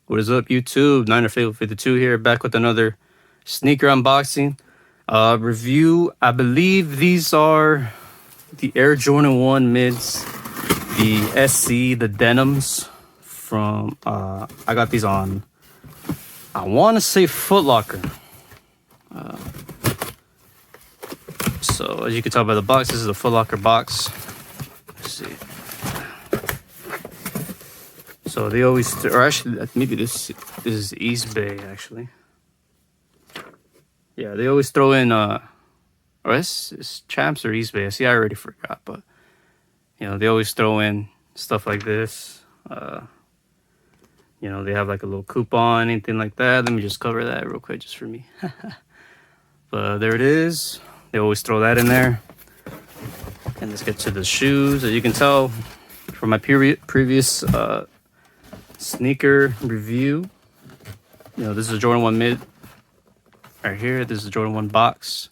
What is up, YouTube? 952 here, back with another sneaker unboxing review. I believe these are the Air Jordan 1 mids, the SC, the Denims from, I got these on, I want to say Foot Locker. So as you can tell by the box, this is a Foot Locker box. Let's see. So they always, or actually, maybe this is East Bay, actually. Yeah, they always throw in, or it's Champs or East Bay. See, I already forgot, but, you know, they always throw in stuff like this. You know, they have like a little coupon, anything like that. Let me just cover that real quick just for me. But there it is. They always throw that in there. And let's get to the shoes. As you can tell from my previous sneaker review, you know, this is a Jordan 1 mid right here. This is a Jordan 1 box.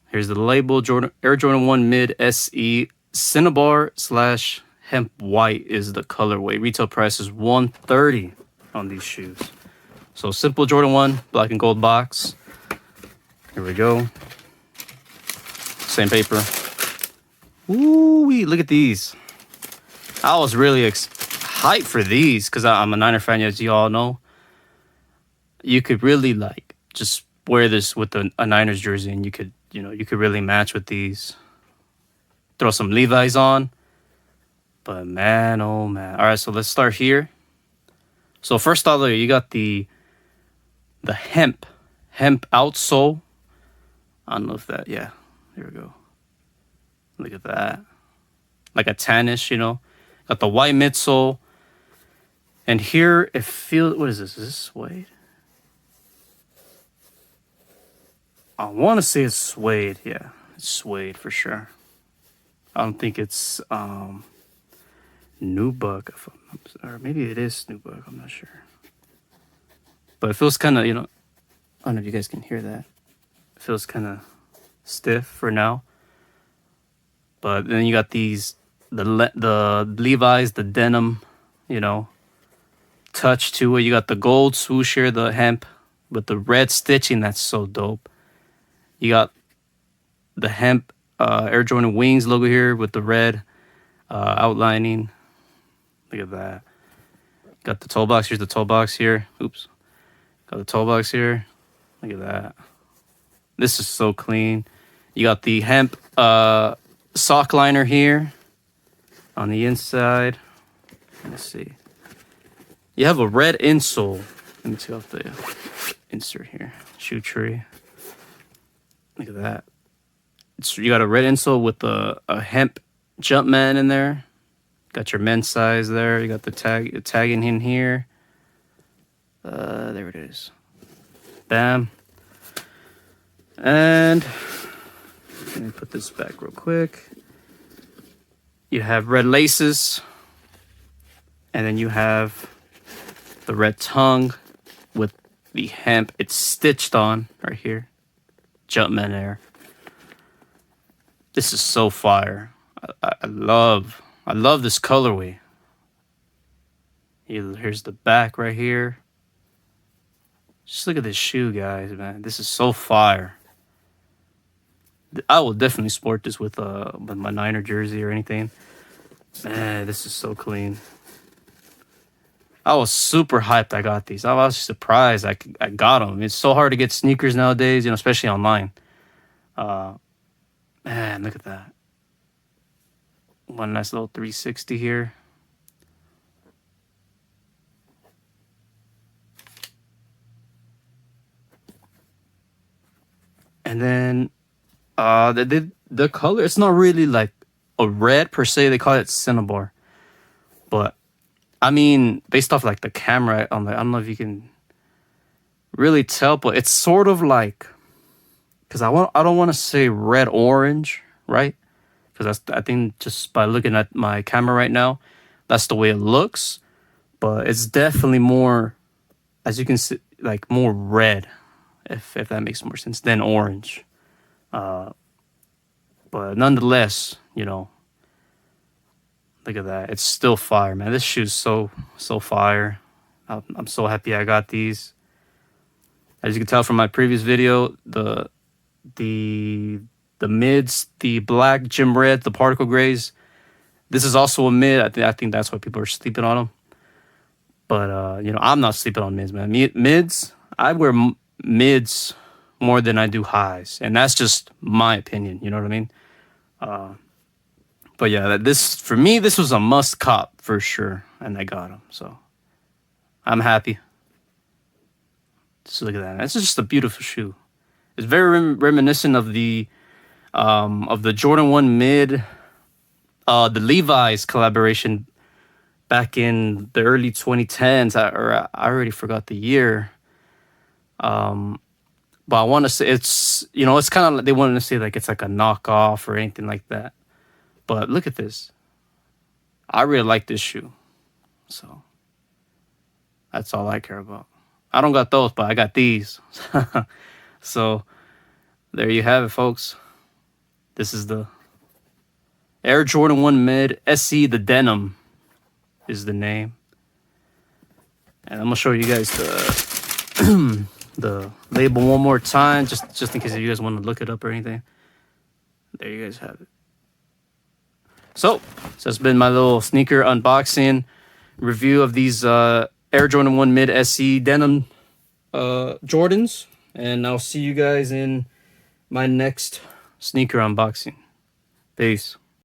Here's the label. Air Jordan 1 mid SE Cinnabar / Hemp-White is the colorway. Retail price is $130 on these shoes. So simple Jordan 1 black and gold box. Here we go. Same paper. Ooh, look at these. I was really hyped for these because I'm a Niner fan, as you all know. You could really like just wear this with a Niners jersey, and you could really match with these. Throw some Levi's on. But man, oh man. All right, so let's start here. So first off, you got the hemp outsole. I don't know if that, yeah, there we go. Look at that. Like a tannish, you know. Got the white midsole. And here it feels, what is this? Is this suede? I want to say it's suede. Yeah, it's suede for sure. I don't think it's nubuck, or maybe it is nubuck. I'm not sure. But it feels kind of, you know, I don't know if you guys can hear that. It feels kind of stiff for now. But then you got these, the Levi's, the denim, you know, touch to it. You got the gold swoosh here, the hemp, with the red stitching. That's so dope. You got the hemp Air Jordan Wings logo here with the red outlining. Look at that. Got the toe box. Here's the toe box here. Oops. Got the toe box here. Look at that. This is so clean. You got the hemp sock liner here on the inside. Let's see. You have a red insole. Let me take off the insert here. Shoe tree. Look at that. You got a red insole with a hemp Jumpman in there. Got your men's size there. You got the tagging in here. There it is. Bam. And let me put this back real quick. You have red laces. And then you have the red tongue with the hemp. It's stitched on right here. Jumpman Air. This is so fire. I love this colorway. Here's the back right here. Just look at this shoe, guys, man. This is so fire. I will definitely sport this with my Niner jersey or anything. Man, this is so clean. I was super hyped I got these. I was surprised I got them. It's so hard to get sneakers nowadays, you know, especially online. Man, look at that. One nice little 360 here. And then the color, it's not really like a red per se. They call it Cinnabar. But I mean, based off like the camera, I don't know if you can really tell, but it's sort of like, because I don't want to say red orange, right? Because I think just by looking at my camera right now, that's the way it looks. But it's definitely more, as you can see, like more red, if that makes more sense, than orange. But nonetheless, you know, look at that. It's still fire, man. This shoe's so fire. I'm so happy I got these. As you can tell from my previous video, the mids, the black gym red, the particle grays. This is also a mid. I think that's why people are sleeping on them. But you know, I'm not sleeping on mids, man. Mids, I wear mids more than I do highs, and that's just my opinion. You know what I mean? But yeah, this for me, this was a must cop for sure, and I got them, so I'm happy. Just look at that. It's just a beautiful shoe. It's very reminiscent of the Jordan 1 mid, the Levi's collaboration back in the early 2010s. I already forgot the year. But I want to say it's, you know, it's kind of like they wanted to say like it's like a knockoff or anything like that. But look at this. I really like this shoe. So that's all I care about. I don't got those, but I got these. So there you have it, folks. This is the Air Jordan 1 Mid SC, the Denim is the name. And I'm going to show you guys the the label one more time, just in case if you guys want to look it up or anything. There you guys have it. So that's been my little sneaker unboxing review of these Air Jordan 1 Mid SC Denim Jordans. And I'll see you guys in my next sneaker unboxing. Peace.